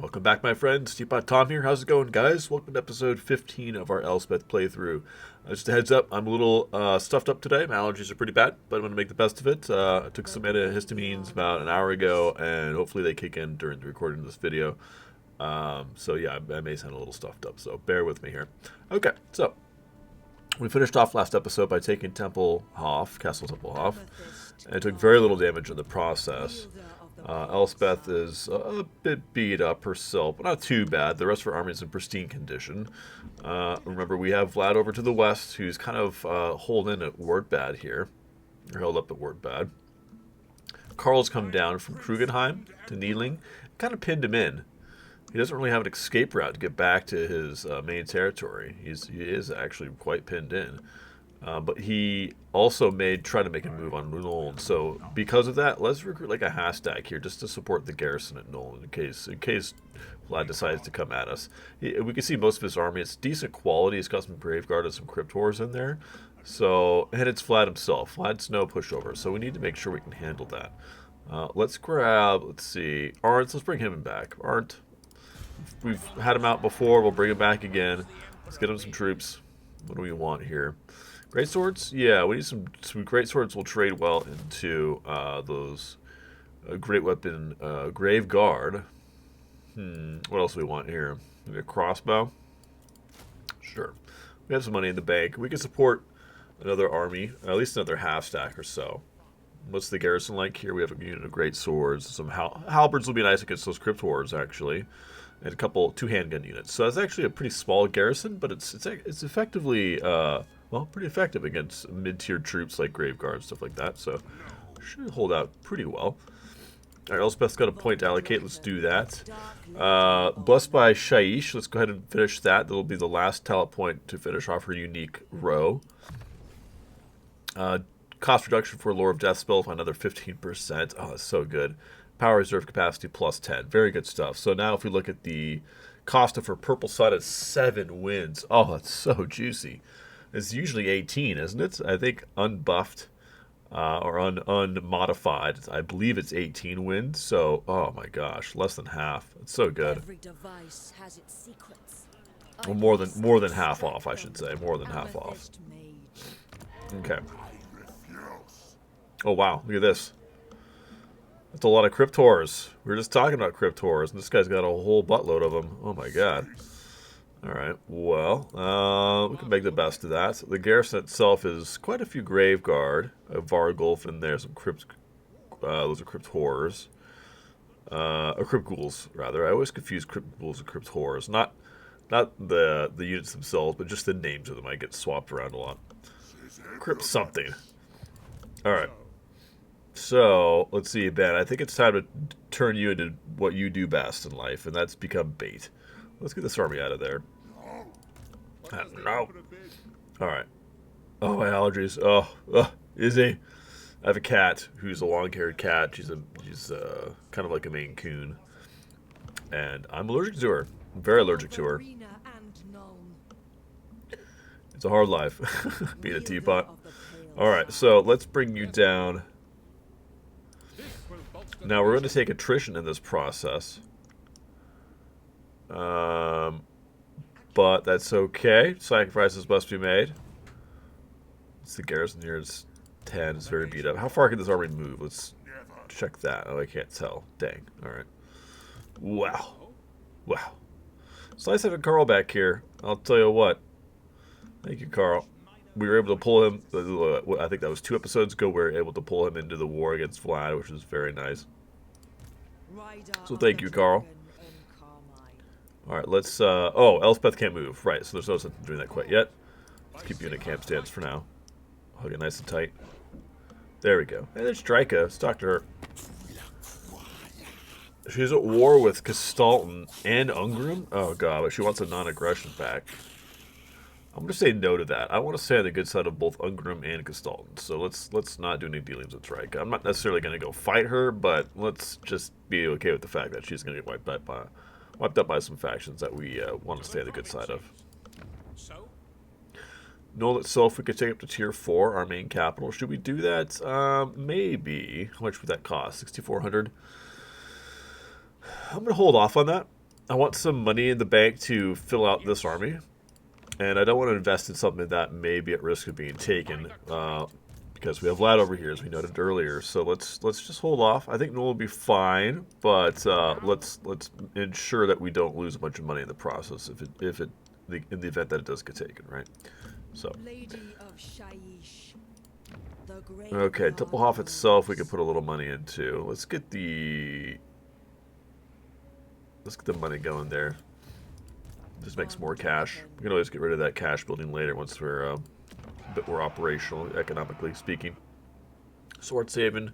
Welcome back, my friends. Teapot Tom here. How's it going, guys? Welcome to episode 15 of our Elspeth playthrough. Just a heads up, I'm a little stuffed up today. My allergies are pretty bad, but I'm going to make the best of it. I took some antihistamines about an hour ago, and hopefully they kick in during the recording of this video. So yeah, I may sound a little stuffed up, so bear with me here. Okay, so we finished off last episode by taking Castle Temple Hof, and took very little damage in the process. Elspeth is a bit beat up herself, but not too bad. The rest of her army is in pristine condition. Remember, we have Vlad over to the west, who's kind of holding at Wardbad here. Or held up at Wardbad. Karl's come down from Krugenheim to Needling, kind of pinned him in. He doesn't really have an escape route to get back to his main territory. He is actually quite pinned in. But he also tried to make a move on Nolan. So because of that, let's recruit like a hashtag here just to support the garrison at Nolan in case Vlad decides to come at us. We can see most of his army. It's decent quality. He's got some Graveguard and some Crypt Horrors in there. So, and it's Vlad himself. Vlad's no pushover, so we need to make sure we can handle that. Let's see, Arndt. Let's bring him back. Arndt, we've had him out before. We'll bring him back again. Let's get him some troops. What do we want here? Great swords? Yeah, we need some great swords will trade well into those great weapon Grave Guard. What else do we want here? Maybe a crossbow? Sure. We have some money in the bank. We can support another army, at least another half stack or so. What's the garrison like here? We have a unit of great swords. Some halberds will be nice against those Crypt Horrors, actually. And two handgun units. So that's actually a pretty small garrison, but it's effectively... well, pretty effective against mid-tier troops like Graveguard and stuff like that, so should hold out pretty well. Alright, Elspeth's got a point to allocate. Let's do that. Blessed by Shaish. Let's go ahead and finish that. That'll be the last talent point to finish off her unique row. Cost reduction for Lore of Death spell by another 15%. Oh, that's so good. Power reserve capacity plus 10. Very good stuff. So now if we look at the cost of her purple side, it's 7 wins. Oh, that's so juicy. It's usually 18, isn't it? I think unbuffed or unmodified. I believe it's 18 wins. So, oh my gosh, less than half. It's so good. Every device has its secrets. Well, more than half off, I should say. More than half off. Okay. Oh wow, look at this. That's a lot of Crypt Horrors. We were just talking about Crypt Horrors, and this guy's got a whole buttload of them. Oh my god. Alright, well, we can make the best of that. The garrison itself is quite a few Graveguard, a Vargulf in there, some those are Crypt Horrors. Or Crypt Ghouls, rather. I always confuse Crypt Ghouls and Crypt Horrors. Not the units themselves, but just the names of them. I get swapped around a lot. Crypt something. Alright. So, let's see, Ben. I think it's time to turn you into what you do best in life, and that's become bait. Let's get this army out of there. No. Alright. Oh, my allergies. Oh, Izzy. I have a cat who's a long-haired cat. She's kind of like a Maine Coon. And I'm allergic to her. I'm very allergic to her. It's a hard life. Being a teapot. Alright, so let's bring you down. Now, we're going to take attrition in this process. But that's okay. Sacrifices must be made. It's the garrison here. It's 10. It's very beat up. How far can this army move? Let's check that. Oh, I can't tell. Dang. Alright. Wow. Wow. It's nice having Karl back here. I'll tell you what. Thank you, Karl. We were able to pull him. I think that was 2 episodes ago. We were able to pull him into the war against Vlad, which was very nice. So thank you, Karl. Alright, let's, oh, Elspeth can't move. Right, so there's no sense in doing that quite yet. Let's keep you in a camp stance for now. Hug it nice and tight. There we go. Hey, there's Draken. Let's talk to her. She's at war with Castalton and Ungrim? Oh god, but she wants a non-aggression pact. I'm going to say no to that. I want to stay on the good side of both Ungrim and Castalton. So let's not do any dealings with Draken. I'm not necessarily going to go fight her, but let's just be okay with the fact that she's going to get wiped up by some factions that we want to stay on the good side of. Null itself, we could take up to tier 4, our main capital. Should we do that? Maybe. How much would that cost? 6,400. I'm going to hold off on that. I want some money in the bank to fill out this army, and I don't want to invest in something that may be at risk of being taken, because we have Vlad over here, as we noted earlier. So let's just hold off. I think Noooo will be fine, but let's ensure that we don't lose a bunch of money in the process in the event that it does get taken, right? So. Okay, Tempelhof itself we could put a little money into. Let's get the money going there. Just makes more cash. We can always get rid of that cash building later once we're a bit more operational, economically speaking. Schwarzhaven.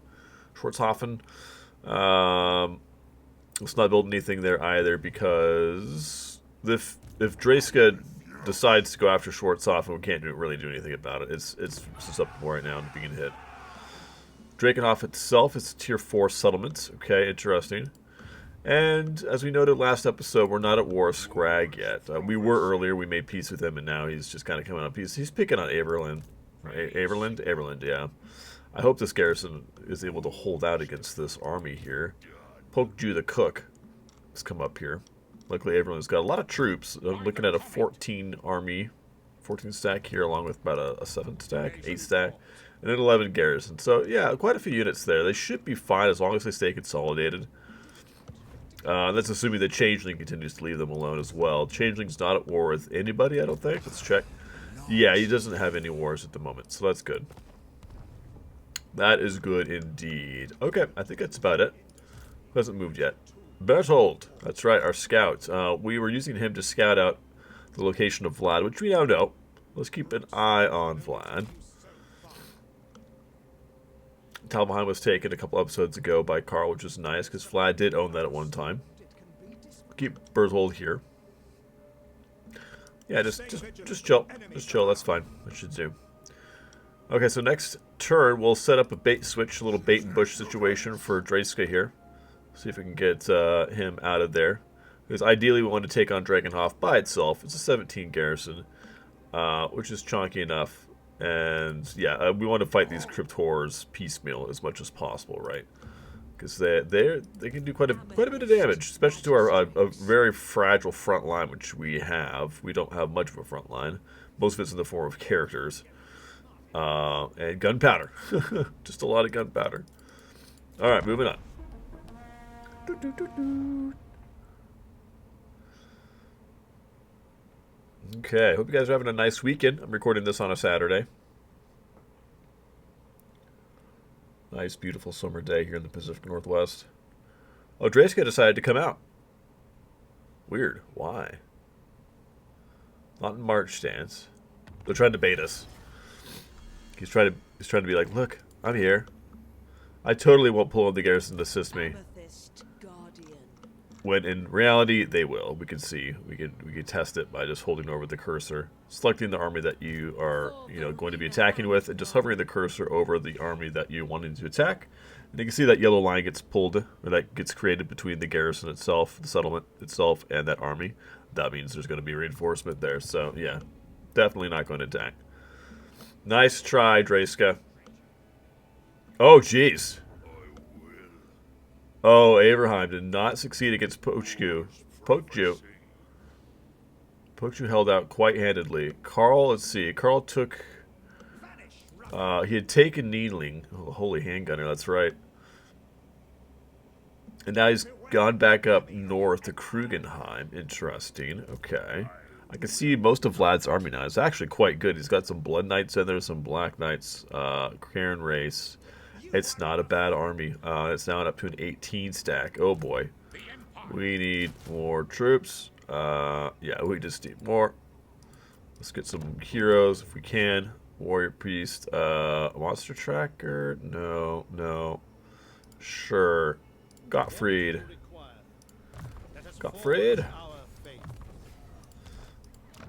Let's not build anything there either, because if Draken decides to go after Schwarzhafen, we can't really do anything about it. It's susceptible right now to being hit. Drakenhof itself is a tier 4 settlement. Okay, interesting. And as we noted last episode, we're not at war with Scrag yet. We were earlier. We made peace with him, and now he's just kind of coming up. He's picking on Averland. Right? Averland, yeah. I hope this garrison is able to hold out against this army here. Pokeju the Cook has come up here. Luckily, Averland's got a lot of troops. I'm looking at a 14 army, 14 stack here, along with about a 7 stack, 8 stack, and an 11 garrison. So, yeah, quite a few units there. They should be fine as long as they stay consolidated. That's assuming that Changeling continues to leave them alone as well. Changeling's not at war with anybody, I don't think. Let's check. Yeah, he doesn't have any wars at the moment, so that's good. That is good indeed. Okay, I think that's about it. Who hasn't moved yet? Berthold. That's right, our scout. We were using him to scout out the location of Vlad, which we now know. Let's keep an eye on Vlad. Talbheim was taken a couple episodes ago by Carl, which is nice, because Vlad did own that at one time. Keep Berthold here. Yeah, just chill. Just chill, that's fine. That should do. Okay, so next turn, we'll set up a bait switch, a little bait and bush situation for Draken here. See if we can get him out of there. Because ideally we want to take on Drakenhof by itself. It's a 17 garrison, which is chunky enough. And yeah, we want to fight these crypt horrors piecemeal as much as possible, right? Because they can do quite a bit of damage, especially to our a very fragile front line, which we have. We don't have much of a front line. Most of it's in the form of characters and gunpowder. Just a lot of gunpowder. All right, moving on. Okay, hope you guys are having a nice weekend. I'm recording this on a Saturday. Nice, beautiful summer day here in the Pacific Northwest. Oh, Draken decided to come out. Weird. Why? Not in March stance. They're trying to bait us. He's trying to be like, look, I'm here. I totally won't pull in the garrison to assist me. When in reality, they will. We can see. We can test it by just holding over the cursor, selecting the army that you are, going to be attacking with, and just hovering the cursor over the army that you're wanting to attack. And you can see that yellow line gets pulled, or that gets created between the garrison itself, the settlement itself, and that army. That means there's going to be reinforcement there. So yeah, definitely not going to attack. Nice try, Draken. Oh, jeez. Oh, Averheim did not succeed against Pokeju. Pokeju held out quite handedly. Carl, let's see. Carl took... he had taken Needling. Oh, the holy handgunner, that's right. And now he's gone back up north to Krugenheim. Interesting. Okay. I can see most of Vlad's army now. It's actually quite good. He's got some Blood Knights in there, some Black Knights, Karen Race. It's not a bad army. It's now up to an 18 stack. Oh boy. We need more troops. Yeah, we just need more. Let's get some heroes if we can. Warrior Priest. Monster Tracker? No. Sure. Gottfried.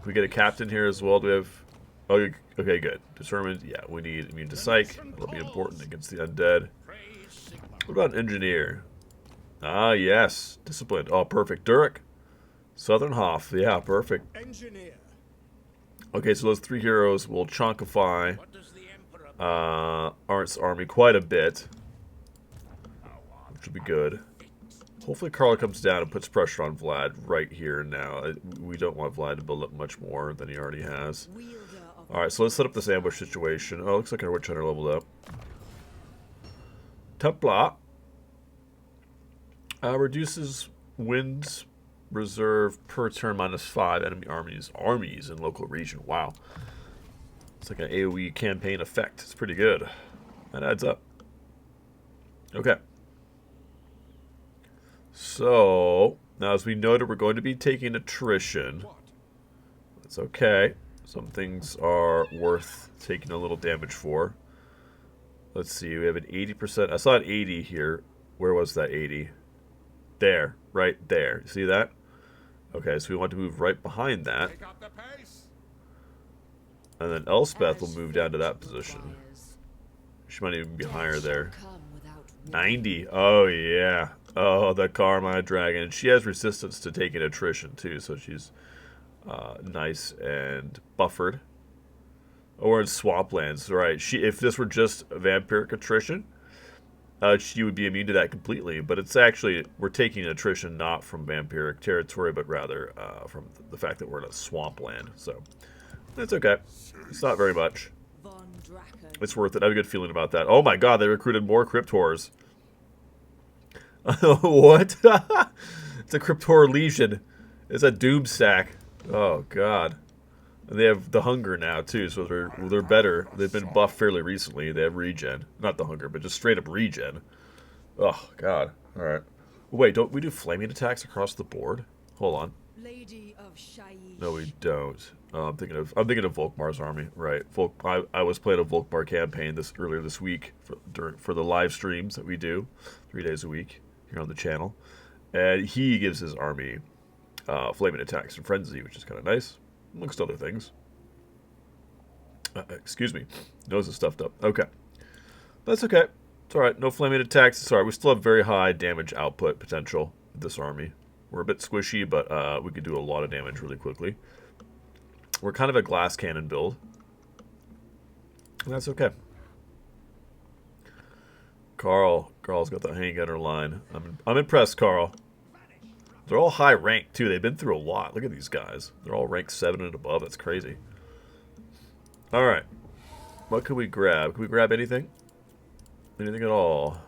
We get a captain here as well. Do we have... Oh, okay, good. Determined. Yeah, we need immune to psych. That'll be important against the undead. What about an engineer? Ah, yes. Disciplined. Oh, perfect. Durek. Southern Hoff. Yeah, perfect. Okay, so those 3 heroes will chunkify Arndt's army quite a bit, which will be good. Hopefully Carl comes down and puts pressure on Vlad right here and now. We don't want Vlad to build up much more than he already has. Alright, so let's set up this ambush situation. Oh, looks like our Witch Hunter leveled up. Templar. Reduces winds reserve per turn -5 enemy armies in local region. Wow. It's like an AoE campaign effect. It's pretty good. That adds up. Okay. So, now as we noted, we're going to be taking attrition. That's okay. Some things are worth taking a little damage for. Let's see, we have an 80%. I saw an 80 here. Where was that 80? There, right there. See that? Okay, so we want to move right behind that. And then Elspeth will move down to that position. She might even be higher there. 90. Oh, yeah. Oh, the Karma Dragon. She has resistance to taking attrition, too, so she's nice and buffered. Or in Swamplands, right. If this were just vampiric attrition, she would be immune to that completely. But it's actually, we're taking attrition not from vampiric territory, but rather from the fact that we're in a swampland. So, that's okay. It's not very much. It's worth it. I have a good feeling about that. Oh my god, they recruited more Cryptors. What? It's a Cryptor Legion. It's a Doom Sack. Oh god. And they have the Hunger now too, so they're better. They've been buffed fairly recently. They have regen. Not the Hunger, but just straight up regen. Oh god. Alright. Wait, don't we do flaming attacks across the board? Hold on. No, we don't. I'm thinking of Volkmar's army, right? I was playing a Volkmar campaign earlier this week for the live streams that we do 3 days a week here on the channel, and he gives his army flaming attacks and frenzy, which is kind of nice, amongst other things. Excuse me, nose is stuffed up. Okay, that's okay. It's all right. No flaming attacks. It's all right. We still have very high damage output potential with this army. We're a bit squishy, but we can do a lot of damage really quickly. We're kind of a glass cannon build. And that's okay. Carl's got the handgunner line. I'm impressed, Carl. They're all high rank, too. They've been through a lot. Look at these guys. They're all ranked 7 and above. That's crazy. Alright. What can we grab? Can we grab anything? Anything at all?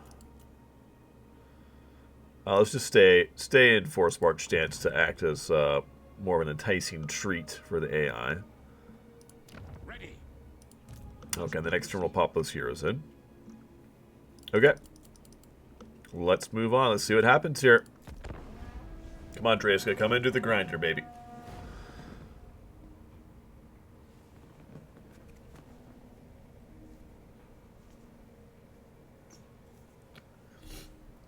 Let's just stay in Force March stance to act as more of an enticing treat for the AI. Ready. Okay, the next turn we'll pop those heroes in. Okay. Let's move on. Let's see what happens here. Come on, Draska. Come into the grinder, baby.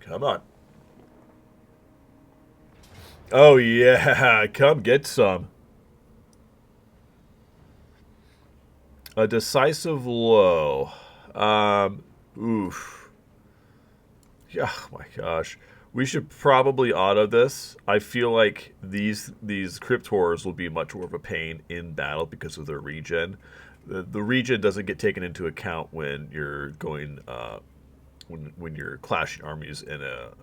Come on. Oh, yeah. Come get some. A decisive low. Oof. Yeah, oh my gosh. We should probably auto this. I feel like these Cryptors will be much more of a pain in battle because of their regen. The regen doesn't get taken into account when you're going when you're clashing armies in an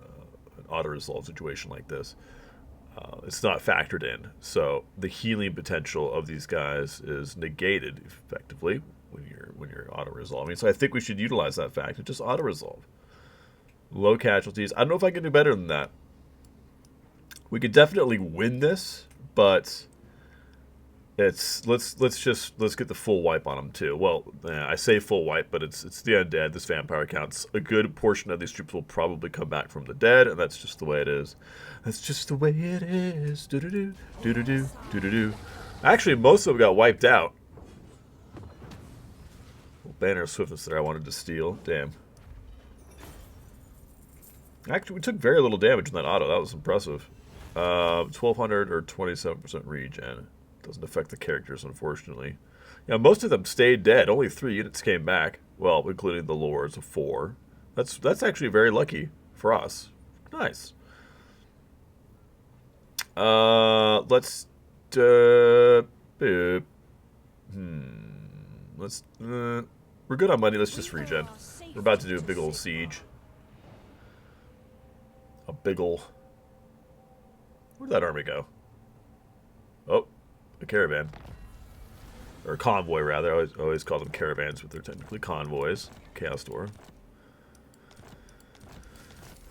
auto-resolve situation like this. It's not factored in, so the healing potential of these guys is negated effectively when you're auto-resolving. So I think we should utilize that fact and just auto-resolve. Low casualties. I don't know if I can do better than that. We could definitely win this, but let's get the full wipe on them too. Well, I say full wipe, but it's the undead. This vampire counts. A good portion of these troops will probably come back from the dead, and that's just the way it is. That's just the way it is. Do do do do do do do do do. Actually, most of them got wiped out. Banner of Swiftness there I wanted to steal. Damn. Actually, we took very little damage in that auto. That was impressive. 1,200 or 27% regen. Doesn't affect the characters, unfortunately. Yeah, most of them stayed dead. Only 3 units came back. Well, including the lords of 4. That's actually very lucky for us. Nice. Let's we're good on money. Let's just regen. We're about to do a big old siege. A big ol' Where'd that army go? Oh, a caravan. Or a convoy, rather. I always call them caravans, but they're technically convoys. Chaos Door.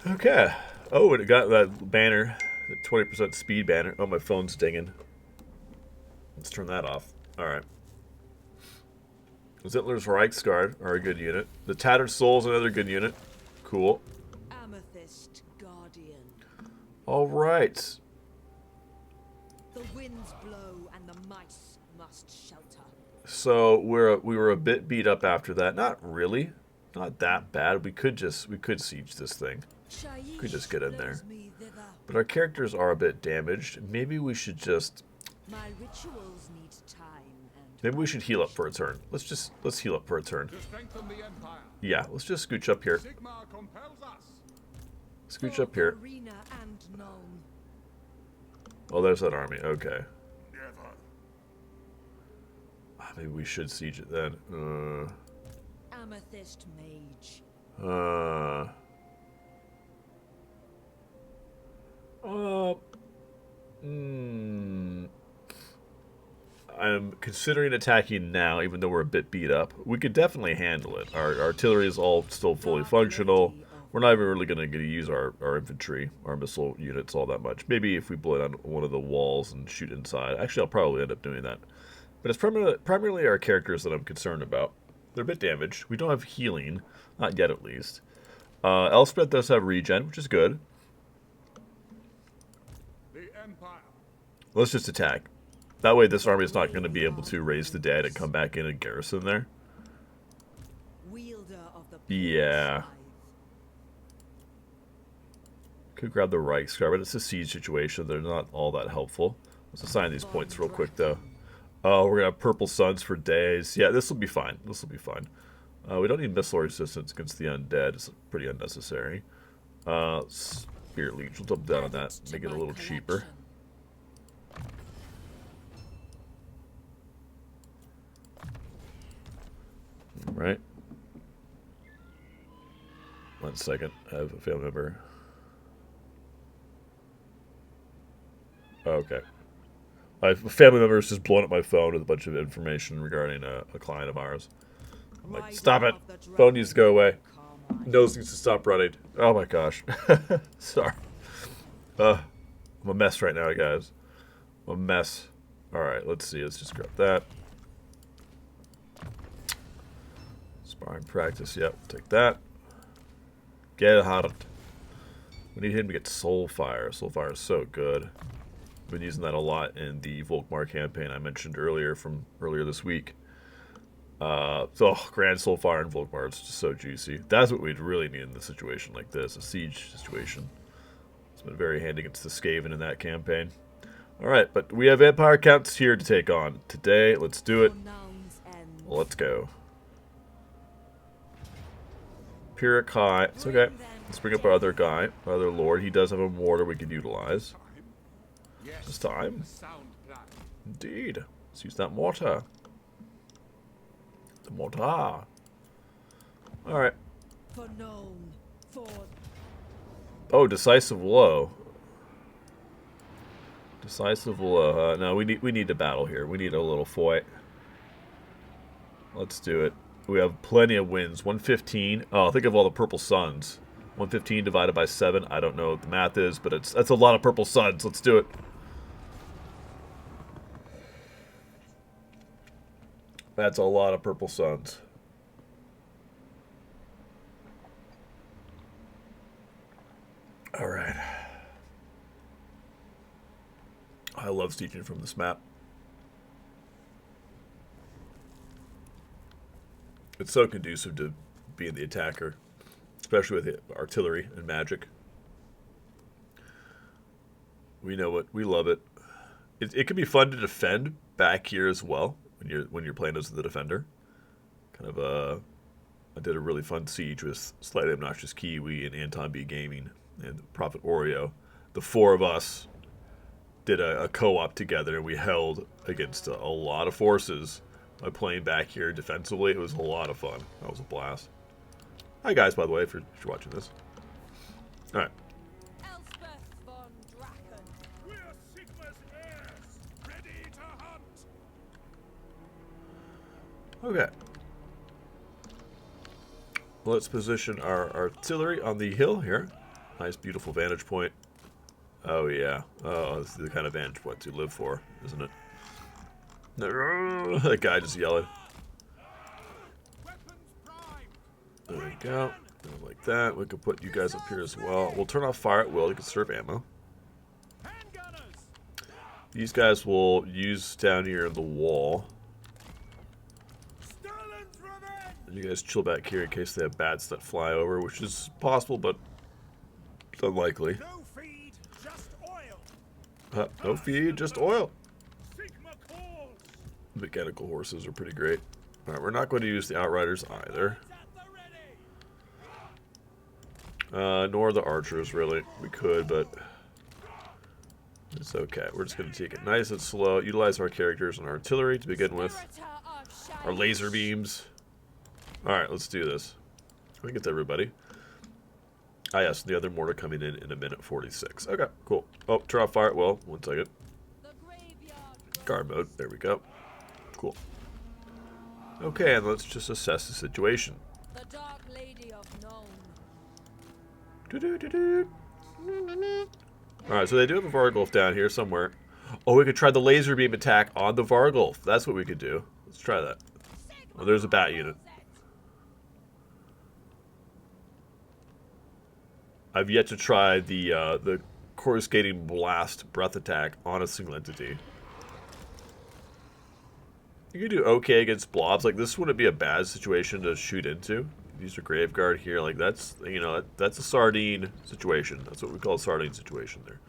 Okay. Oh, and it got that banner. The 20% speed banner. Oh, my phone's dinging. Let's turn that off. Alright. Zittler's Reichsguard are a good unit. The Tattered Soul's another good unit. Cool. Amethyst Guardian. Alright. The winds blow and the mice must shelter. So we were a bit beat up after that. Not really. Not that bad. We could siege this thing. Could just get in there. But our characters are a bit damaged. Maybe we should just... My rituals need time and... Maybe we should heal up for a turn. Let's heal up for a turn. Yeah, let's just scooch up here. Scooch up here. Oh, there's that army. Okay. Maybe we should siege it then. Amethyst Mage. I'm considering attacking now, even though we're a bit beat up. We could definitely handle it. Our artillery is all still fully functional. We're not even really going to use our infantry, our missile units all that much. Maybe if we blow down one of the walls and shoot inside. Actually, I'll probably end up doing that. But it's primarily our characters that I'm concerned about. They're a bit damaged. We don't have healing. Not yet, at least. Elspeth does have regen, which is good. Let's just attack. That way this army is not going to be able to raise the dead and come back in and garrison there. Yeah. Could grab the Reichsguard, but it's a siege situation. They're not all that helpful. Let's assign these points real quick, though. Oh, we're going to have Purple Suns for days. Yeah, this will be fine. This will be fine. We don't need missile resistance against the undead. It's pretty unnecessary. Spirit Leech. We'll double down on that. Make it a little cheaper. Right. 1 second. I have a family member. Oh, okay. My family member is just blowing up my phone with a bunch of information regarding a client of ours. I'm like, stop it. Phone needs to go away. Nose needs to stop running. Oh my gosh. Sorry. I'm a mess right now, guys. I'm a mess. Alright, let's see. Let's just grab that. Sparring practice. Yep, take that. Get hot. We need him to get Soulfire. Soulfire is so good. I've been using that a lot in the Volkmar campaign I mentioned earlier from earlier this week. Grand Soulfire and Volkmar is just so juicy. That's what we'd really need in a situation like this, a siege situation. It's been very handy against the Skaven in that campaign. Alright, but we have Empire counts here to take on. Today, let's do it. Let's go. Pyrrhic High. It's okay. Let's bring up our other guy, our other lord. He does have a mortar we could utilize. This time. Indeed. Let's use that mortar. The mortar. Alright. Oh, decisive blow. Decisive blow. No, we need to battle here. We need a little fight. Let's do it. We have plenty of wins. 115. Oh, think of all the purple suns. 115 divided by 7. I don't know what the math is, but that's a lot of purple suns. Let's do it. That's a lot of purple suns. All right. I love sieging from this map. It's so conducive to being the attacker, especially with artillery and magic. We know it. We love it. It can be fun to defend back here as well when you're playing as the defender. Kind of I did a really fun siege with Slightly Obnoxious Kiwi and Anton B Gaming and Prophet Oreo. The four of us did a co-op together, and we held against a lot of forces. By playing back here defensively, it was a lot of fun. That was a blast. Hi guys, by the way, if you're watching this. Alright. Elspeth von Draken. Okay. Let's position our artillery on the hill here. Nice, beautiful vantage point. Oh, yeah. Oh, this is the kind of vantage point to live for, isn't it? That guy just yelling. There we go. Like that. We could put you guys up here as well. We'll turn off fire at will to conserve ammo. These guys will use down here in the wall. And you guys chill back here in case they have bats that fly over, which is possible, but unlikely. No feed, just oil. No feed, just oil. Mechanical horses are pretty great. Alright, we're not going to use the outriders either. Nor the archers, really. We could, but it's okay. We're just going to take it nice and slow. Utilize our characters and our artillery to begin with. Our laser beams. Alright, let's do this. We get to everybody. Ah, yes, the other mortar coming in a minute 46. Okay, cool. Oh, turn off fire at will. 1 second. Guard mode. There we go. Cool. Okay, and let's just assess the situation. The Dark Lady of Alright, so they do have a Vargulf down here somewhere. Oh, we could try the laser beam attack on the Vargulf. That's what we could do. Let's try that. Oh, there's a bat unit. I've yet to try the coruscating blast breath attack on a single entity. You could do okay against blobs. Like, this wouldn't be a bad situation to shoot into. Use a Graveguard here. Like, that's, you know, that's a sardine situation. That's what we call a sardine situation there.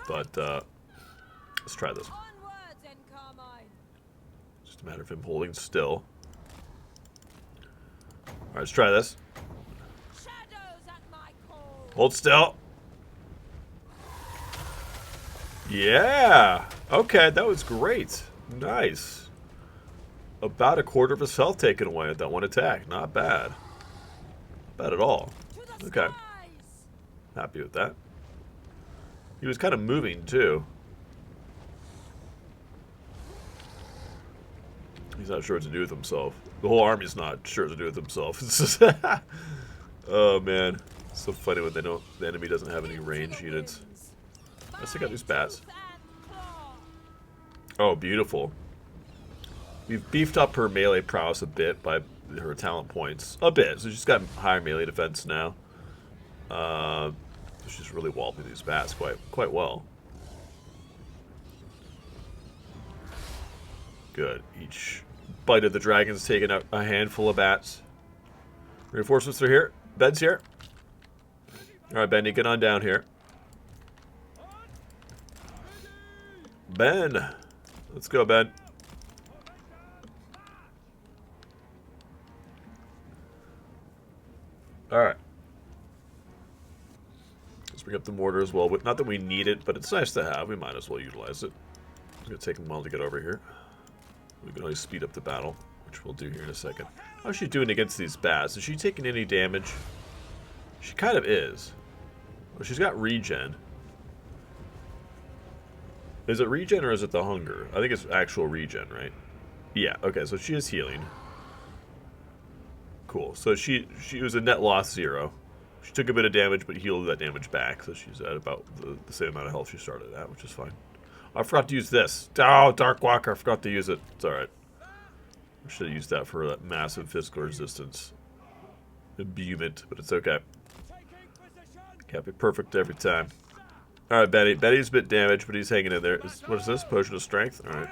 But, let's try this. Just a matter of him holding still. Alright, let's try this. Hold still. Yeah. Okay, that was great. Nice. About a quarter of his health taken away at that one attack. Not bad. Not bad at all. Okay. Happy with that. He was kind of moving, too. He's not sure what to do with himself. The whole army's not sure what to do with himself. It's just oh, man. It's so funny when the enemy doesn't have any range units. Let's take out these bats. Oh, beautiful. We've beefed up her melee prowess a bit by her talent points. A bit. So she's got higher melee defense now. She's really walloping these bats quite well. Good. Each bite of the dragon's taken out a handful of bats. Reinforcements are here. Ben's here. Alright, Ben, you get on down here. Ben! Let's go, Ben. Alright. Let's bring up the mortar as well. Not that we need it, but it's nice to have. We might as well utilize it. It's going to take a while to get over here. We can always speed up the battle, which we'll do here in a second. How's she doing against these bats? Is she taking any damage? She kind of is. Well, she's got regen. Is it regen or is it the hunger? I think it's actual regen, right? Yeah, okay, so she is healing. Cool. So she was a net loss 0. She took a bit of damage, but healed that damage back. So she's at about the same amount of health she started at, which is fine. I forgot to use this. Oh, Dark Walker. I forgot to use it. It's alright. I should have used that for that massive physical resistance. Imbuement, but it's okay. Can't be perfect every time. Alright, Betty. Betty's a bit damaged, but he's hanging in there. What is this? Potion of Strength? Alright.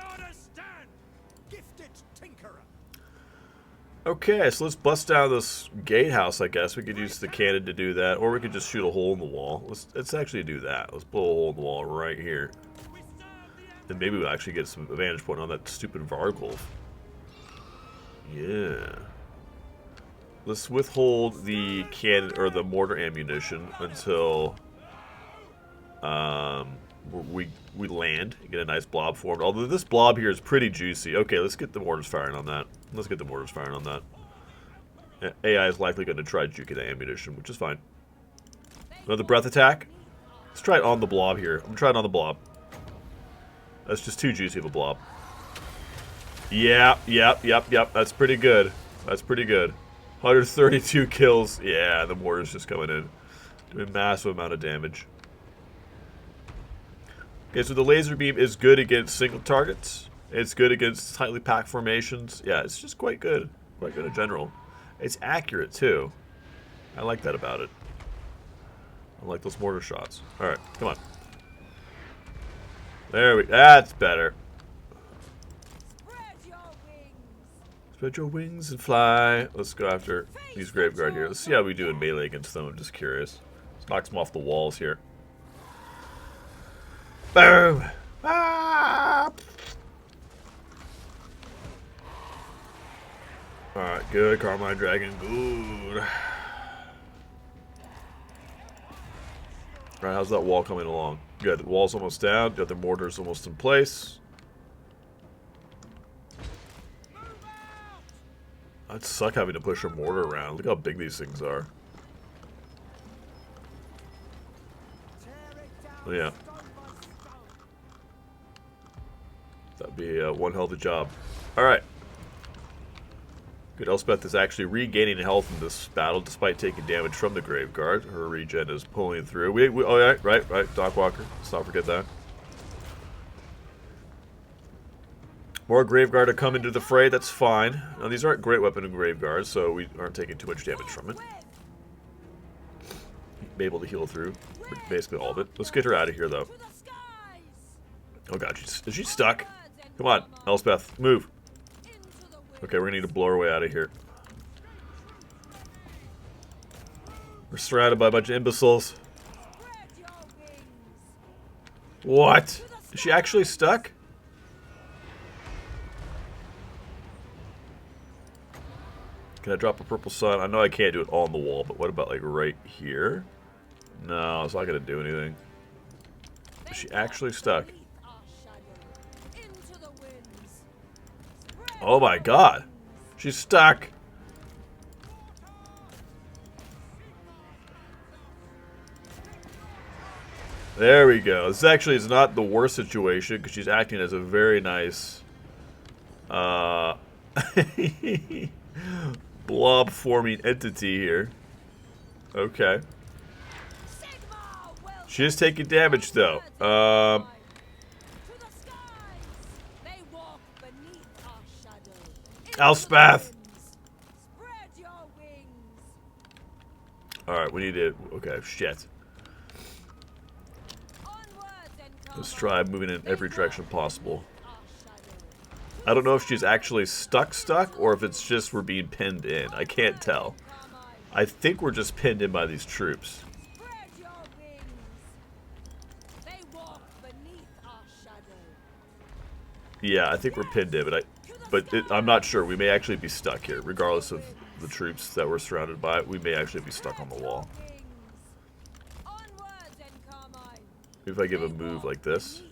Okay, so let's bust down this gatehouse, I guess. We could use the cannon to do that, or we could just shoot a hole in the wall. Let's actually do that. Let's blow a hole in the wall right here. And maybe we'll actually get some vantage point on that stupid Vargulf. Yeah. Let's withhold the cannon or the mortar ammunition until we land and get a nice blob formed. Although this blob here is pretty juicy. Okay, let's get the mortars firing on that. Let's get the mortars firing on that. AI is likely going to try juking the ammunition, which is fine. Another breath attack. Let's try it on the blob here. I'm trying it on the blob. That's just too juicy of a blob. Yeah, yep. That's pretty good. That's pretty good. 132 kills. Yeah, the mortar's just coming in. Doing massive amount of damage. Okay, so the laser beam is good against single targets. It's good against tightly packed formations. Yeah, it's just quite good. Quite good in general. It's accurate, too. I like that about it. I like those mortar shots. Alright, come on. There we... That's better. Spread your wings and fly. Let's go after these Graveguard here. Let's see how we do in melee against them. I'm just curious. Let's knock them off the walls here. Boom! Ah! Alright, good. Carmine Dragon, good. Alright, how's that wall coming along? Good, the wall's almost down. The other mortar's almost in place. That'd suck having to push a mortar around. Look how big these things are. Oh, yeah. That'd be one hell of a job. Alright. Good, Elspeth is actually regaining health in this battle despite taking damage from the Graveguard. Her regen is pulling through. Oh, yeah, right. Dockwalker. Let's not forget that. More Graveguard are coming to the fray. That's fine. Now, these aren't great weapon and Graveguards, so we aren't taking too much damage from it. Be able to heal through basically all of it. Let's get her out of here, though. Oh, God. Is she stuck? Come on, Elspeth. Move. Okay, we're gonna need to blow our way out of here. We're surrounded by a bunch of imbeciles. What? Is she actually stuck? Can I drop a purple sun? I know I can't do it all on the wall, but what about like right here? No, it's not gonna do anything. Is she actually stuck? Oh my god. She's stuck. There we go. This actually is not the worst situation because she's acting as a very nice blob forming entity here. Okay. She is taking damage though. Elspeth! Alright, we need to... Okay, shit. Let's try moving in every direction possible. I don't know if she's actually stuck, or if it's just we're being pinned in. I can't tell. I think we're just pinned in by these troops. Yeah, I think we're pinned in, but I'm not sure. We may actually be stuck here, regardless of the troops that we're surrounded by. We may actually be stuck on the wall. If I give a move like this.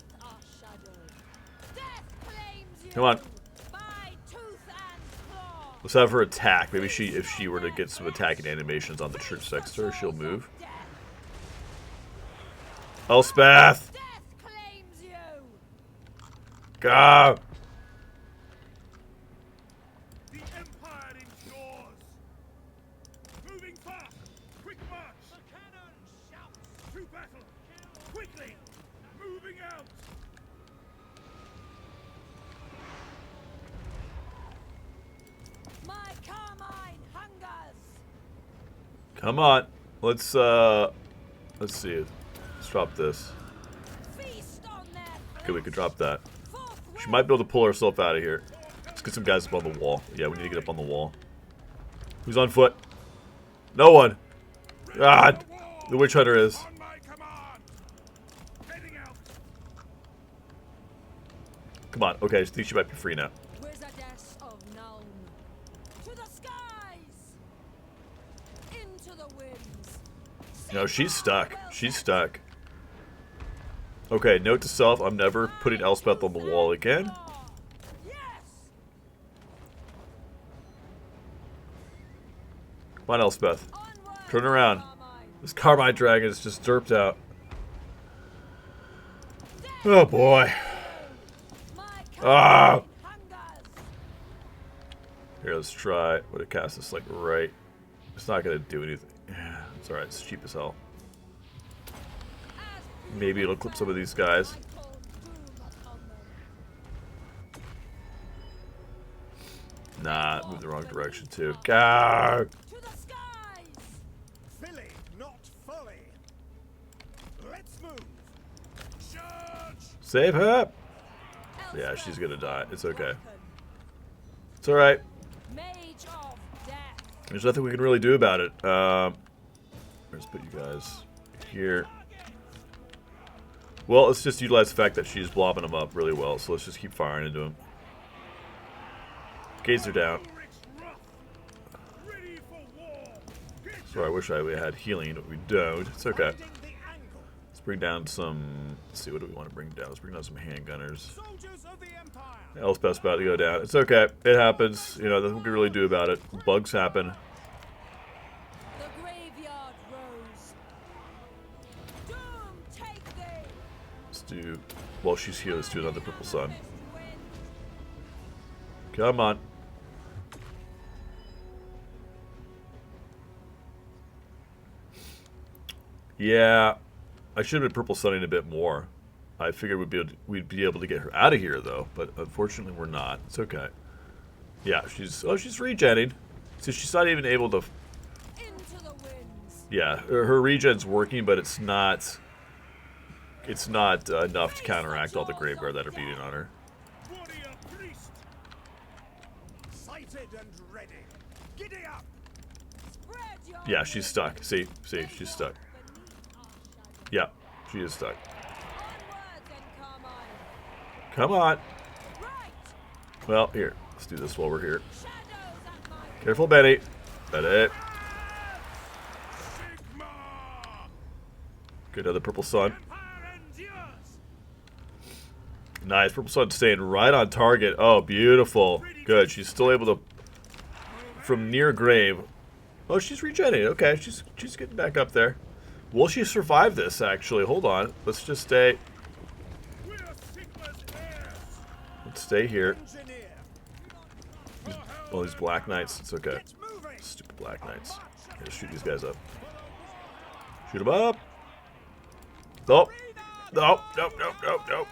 Come on. Let's have her attack. Maybe if she were to get some attacking animations on the troops next to her, she'll move. Elspeth! Go! The Empire endures. Moving fast. Quick march. The cannon shouts. To battle. Quickly. Moving out. My carmine hungers. Come on. Let's see. Let's drop this. Feast on their Okay, we could drop that. She might be able to pull herself out of here. Let's get some guys up on the wall. Yeah, we need to get up on the wall. Who's on foot? No one. God, the witch hunter is. On my command. Heading out. Come on. Okay, I think she might be free now. wizardess of Noooo. To the skies. Into the winds. No, she's stuck. She's stuck. Okay, note to self, I'm never putting Elspeth on the wall again. Yes. Come on, Elspeth. Turn around. This Carmine Dragon is just derped out. Oh, boy. Ah! Here, let's try. Would it cast this like right? It's not gonna do anything. Yeah, it's alright. It's cheap as hell. Maybe it'll clip some of these guys. Nah, move the wrong direction too. Gah! Filly, not folly. Let's move. Charge. Save her! Yeah, she's gonna die. It's okay. It's alright. There's nothing we can really do about it. Let's put you guys here. Well, let's just utilize the fact that she's blobbing them up really well, so let's just keep firing into them. Gates are down. So I wish we had healing, but we don't. It's okay. Let's bring down some... Let's see, what do we want to bring down? Let's bring down some handgunners. Elspeth's about to go down. It's okay. It happens. You know, nothing we can really do about it. Bugs happen. The graveyard rose. Doom, take thee. Let's do... While she's here, let's do another Purple Sun. Come on. Yeah, I should have been Purple Sunning a bit more. I figured we'd be able to get her out of here though, but unfortunately we're not. It's okay. Yeah, she's regenning, so she's not even able to. Into the winds. Yeah, her regen's working, but it's not. It's not enough to counteract all the graveyard that are beating on her. Warrior priest. Sighted and ready. Giddy up. Spread your Yeah, she's stuck. See, she's stuck. Yeah, she is stuck. onwards and carmine. Come on. Right. Well, here, let's do this while we're here. Shadows at my Careful, Benny. Benny. Sigma. Good, another Purple Sun. Empire endures. Nice. Purple Sun staying right on target. Oh, beautiful. Good. She's still able to... From near grave. Oh, she's regenerating. Okay, she's getting back up there. Will she survive this, actually? Hold on. Let's just stay... We are Sigma's heirs. Let's stay here. Engineer. All these Black Knights. It's okay. Get moving. Stupid Black Knights. Gotta shoot these guys up. Shoot them up. Nope. Nope. Nope. Nope. Nope. Nope.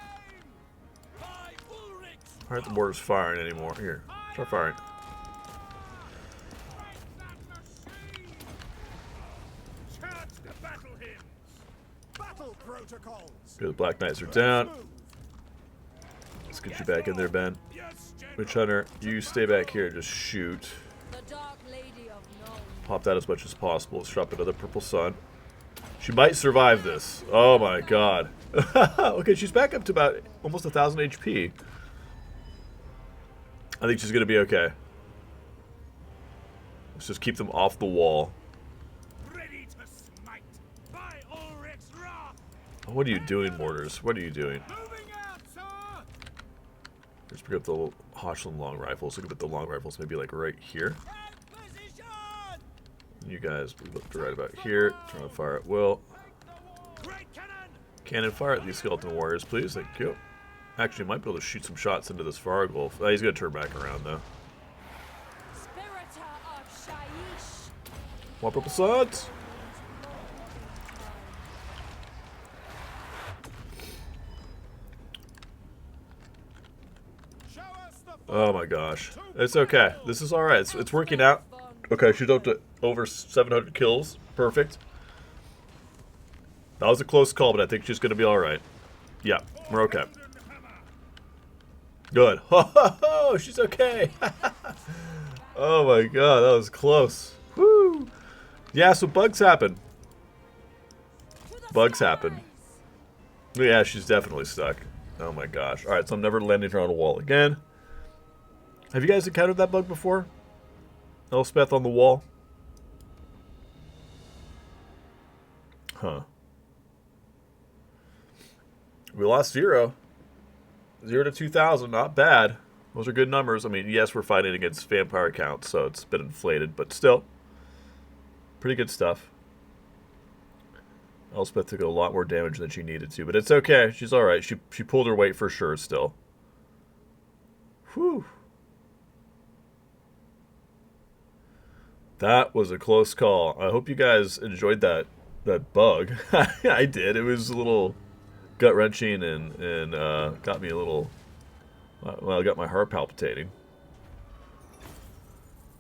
Aren't the mortars firing anymore? Here. Start firing. Chant the battle hymns. Battle protocols. Good, the Black Knights are down. Let's get you back in there, Ben. Yes, Witch Hunter, you stay back here and just shoot. the dark lady of Noooo. Pop that as much as possible. Let's drop another Purple Sun. She might survive this. Oh my god. Okay, she's back up to about almost 1,000 HP. I think she's going to be okay. Let's just keep them off the wall. ready to smite. By Ulrich's wrath. What are you doing, mortars? What are you doing? Moving out, sir. Let's pick up the Hoshland long rifles. Look at the long rifles, maybe like right here. Take position. You guys move up to right about here. Turn on fire at will. Great cannon. Cannon fire at these skeleton warriors, please. Thank you. Actually, might be able to shoot some shots into this Fargolf. Oh, he's going to turn back around, though. Spirita of Shaiish. More Purple Suns. Show us the Oh my gosh. It's okay. This is alright. It's working out. Okay, she's up to over 700 kills. Perfect. That was a close call, but I think she's going to be alright. Yeah, we're okay. Good. Ho ho ho! She's okay! Oh my god, that was close. Woo! Yeah, so bugs happen. Bugs happen. Yeah, she's definitely stuck. Oh my gosh. Alright, so I'm never landing her on a wall again. Have you guys encountered that bug before? Elspeth on the wall? Huh. We lost 0. 0 to 2,000, not bad. Those are good numbers. I mean, yes, we're fighting against vampire counts, so it's been inflated, but still. Pretty good stuff. Elspeth took a lot more damage than she needed to, but it's okay. She's alright. She pulled her weight for sure still. Whew. That was a close call. I hope you guys enjoyed that bug. I did. It was a little gut wrenching and got me a little. Well, got my heart palpitating.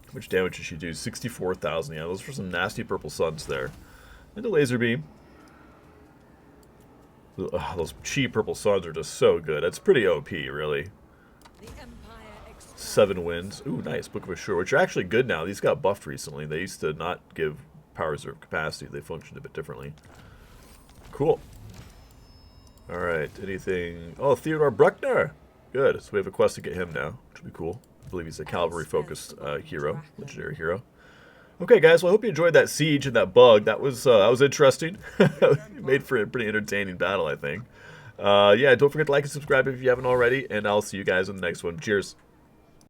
How much damage did she do? 64,000. Yeah, those were some nasty purple suns there. And a laser beam. Ugh, those cheap purple suns are just so good. That's pretty OP, really. The Empire 7 wins. Ooh, nice. Book of Assure, which are actually good now. These got buffed recently. They used to not give power reserve capacity. They functioned a bit differently. Cool. Alright, anything... Oh, Theodore Bruckner! Good. So we have a quest to get him now, which will be cool. I believe he's a cavalry-focused hero, legendary hero. Okay, guys, well, I hope you enjoyed that siege and that bug. That was interesting. Made for a pretty entertaining battle, I think. Yeah, don't forget to like and subscribe if you haven't already, and I'll see you guys in the next one. Cheers.